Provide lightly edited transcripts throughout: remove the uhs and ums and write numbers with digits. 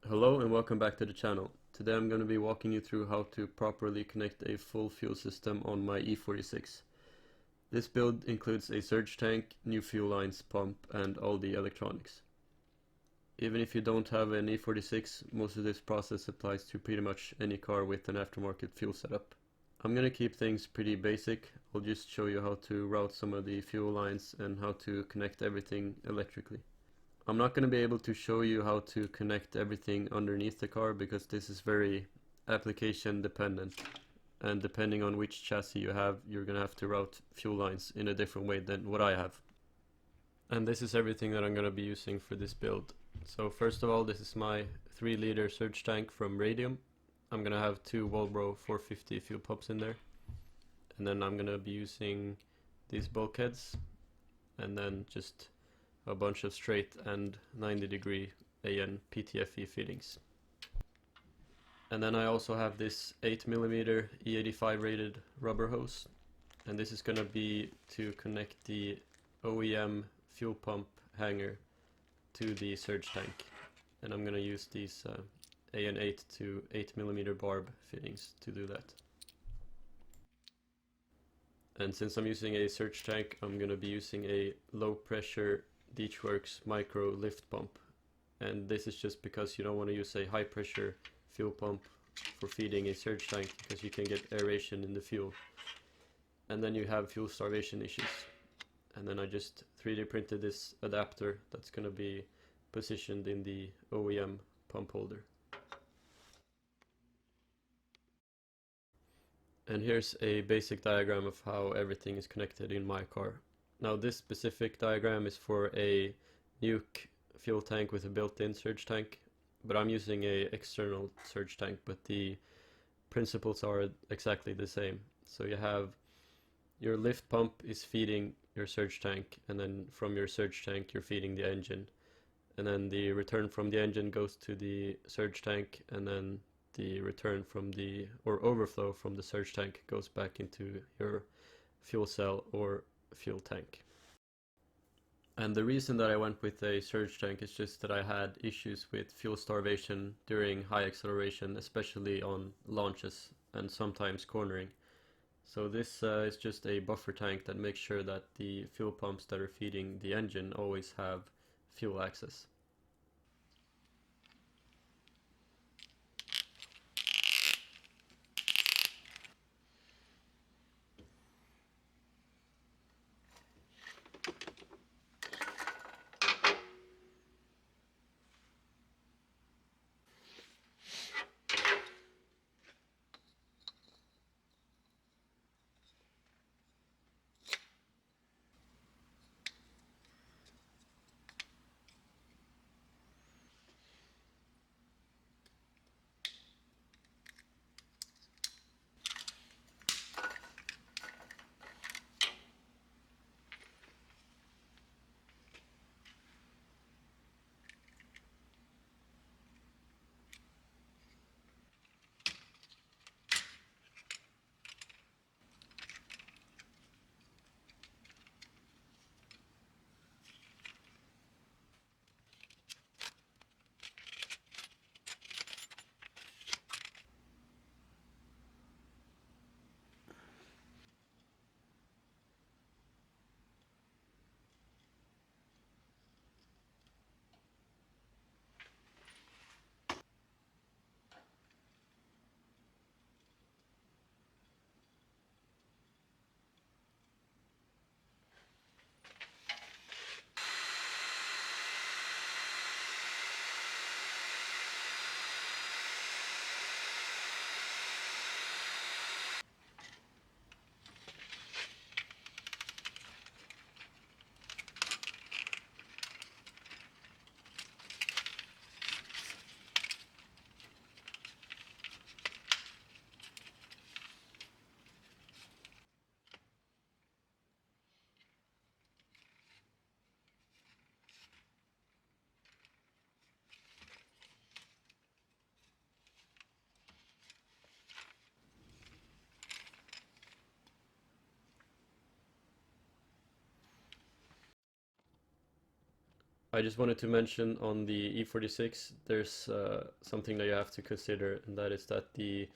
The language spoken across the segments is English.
Hello and welcome back to the channel. Today I'm going to be walking you through how to properly connect a full fuel system on my E46. This build includes a surge tank, new fuel lines, pump and all the electronics. Even if you don't have an E46, most of this process applies to pretty much any car with an aftermarket fuel setup. I'm going to keep things pretty basic. I'll just show you how to route some of the fuel lines and how to connect everything electrically. I'm not going to be able to show you how to connect everything underneath the car because this is very application dependent, and depending on which chassis you have, you're going to have to route fuel lines in a different way than what I have. And this is everything that I'm going to be using for this build. So first of all, this is my 3-liter surge tank from Radium. I'm going to have 2 Volvo 450 fuel pumps in there, and then I'm going to be using these bulkheads and then just a bunch of straight and 90-degree AN PTFE fittings. And then I also have this 8mm E45 rated rubber hose, and this is going to be to connect the OEM fuel pump hanger to the surge tank. And I'm going to use these AN8 to 8mm barb fittings to do that. And since I'm using a surge tank, I'm going to be using a low pressure Works micro lift pump, and this is just because you don't want to use a high pressure fuel pump for feeding a surge tank because you can get aeration in the fuel and then you have fuel starvation issues. And then I just 3D printed this adapter that's going to be positioned in the OEM pump holder. And here's a basic diagram of how everything is connected in my car. Now this specific diagram is for a Nuke fuel tank with a built-in surge tank, but I'm using a external surge tank, but the principles are exactly the same. So you have your lift pump is feeding your surge tank, and then from your surge tank you're feeding the engine, and then the return from the engine goes to the surge tank, and then the return from the overflow from the surge tank goes back into your fuel cell or fuel tank. And the reason that I went with a surge tank is just that I had issues with fuel starvation during high acceleration, especially on launches and sometimes cornering. So this is just a buffer tank that makes sure that the fuel pumps that are feeding the engine always have fuel access. I just wanted to mention on the E46 there's something that you have to consider, and that is that the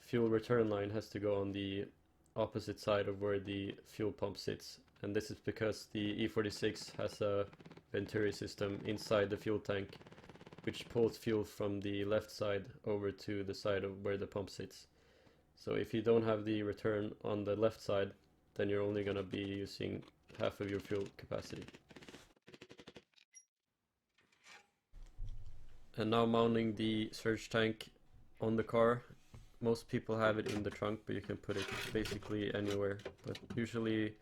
fuel return line has to go on the opposite side of where the fuel pump sits, and this is because the E46 has a venturi system inside the fuel tank which pulls fuel from the left side over to the side of where the pump sits. So if you don't have the return on the left side, then you're only going to be using half of your fuel capacity. And now mounting the surge tank on the car. Most people have it in the trunk, but you can put it basically anywhere. But usually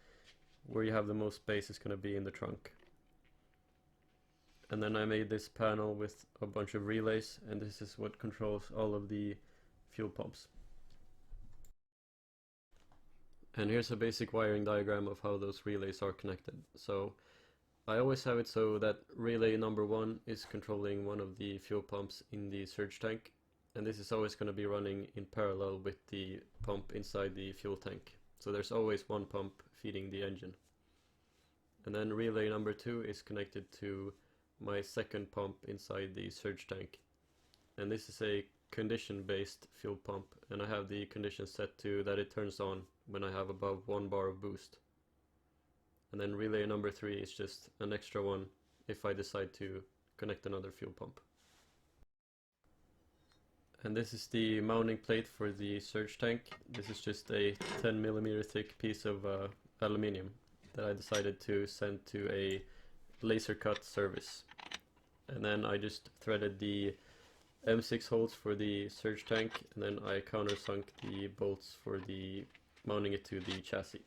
where you have the most space is going to be in the trunk. And then I made this panel with a bunch of relays, and this is what controls all of the fuel pumps. And here's a basic wiring diagram of how those relays are connected. So I always have it so that relay number 1 is controlling one of the fuel pumps in the surge tank, and this is always going to be running in parallel with the pump inside the fuel tank. So there's always one pump feeding the engine. And then relay number 2 is connected to my second pump inside the surge tank. And this is a condition-based fuel pump, and I have the condition set to that it turns on when I have above 1 bar of boost. And then relay number 3 is just an extra one if I decide to connect another fuel pump. And this is the mounting plate for the surge tank. This is just a 10mm thick piece of aluminium that I decided to send to a laser cut service. And then I just threaded the M6 holes for the surge tank, and then I countersunk the bolts for the mounting it to the chassis.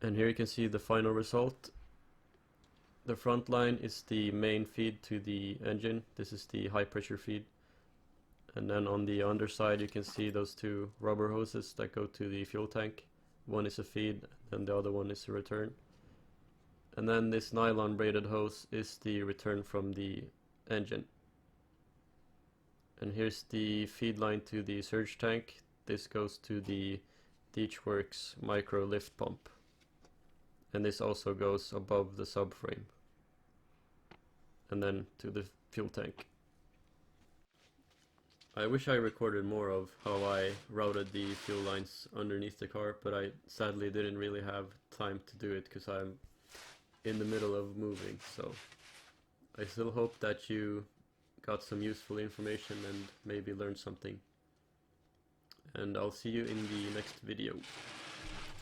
And here you can see the final result. The front line is the main feed to the engine. This is the high pressure feed. And then on the underside you can see those two rubber hoses that go to the fuel tank. One is a feed and the other one is a return. And then this nylon braided hose is the return from the engine. And here's the feed line to the surge tank. This goes to the Deechworks micro lift pump. And this also goes above the subframe. And then to the fuel tank. I wish I recorded more of how I routed the fuel lines underneath the car, but I sadly didn't really have time to do it because I'm in the middle of moving, so I still hope that you got some useful information and maybe learned something. And I'll see you in the next video.